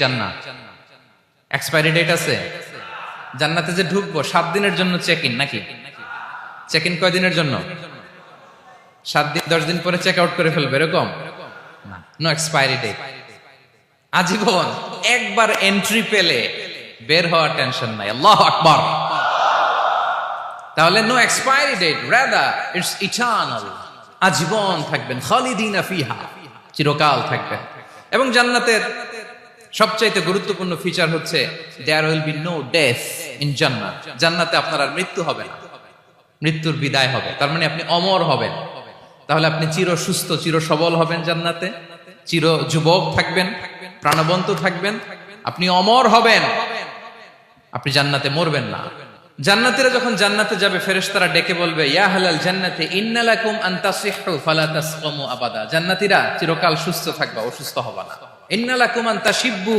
জান্নাত? Expiry date আছে? জান্নাতে যে ঢুকবো 7 দিনের জন্য চেক ইন নাকি? চেক ইন কয় দিনের জন্য? 7 দিন 10 দিন পরে চেক আউট করে ফেলবে এরকম না, নো এক্সপায়ারি ডেট। আজীবন একবার এন্ট্রি পেলে বের হওয়ার টেনশন নাই। আল্লাহু আকবার। তাহলে no expiry date, rather it's eternal. আজীবন থাকবেন, খালিদিনা ফিহা, চিরকাল থাকবেন। এবং জান্নাতের সবচাইতে গুরুত্বপূর্ণ ফিচার হচ্ছে there will be no death in জান্নাত। জান্নাতে আপনার আর মৃত্যু হবে না, মৃত্যুর বিদায় হবে। তার মানে আপনি অমর হবেন। তাহলে আপনি চির সুস্থ, চির সবল হবেন জান্নাতে, চির যুবক থাকবেন, প্রাণবন্ত থাকবেন, আপনি অমর হবেন, আপনি জান্নাতে মরবেন না। জান্নাতীরা যখন জান্নাতে যাবে ফেরেশতারা ডেকে বলবে, ইয়া আহলাল জান্নাতি ইন্না লাকুম আন তাসিহু ফালা তাসকামু আবাদা। জান্নাতীরা চিরকাল সুস্থ থাকবা, অসুস্থ হবা না। ইন্না লাকুম আন তাশিব্বু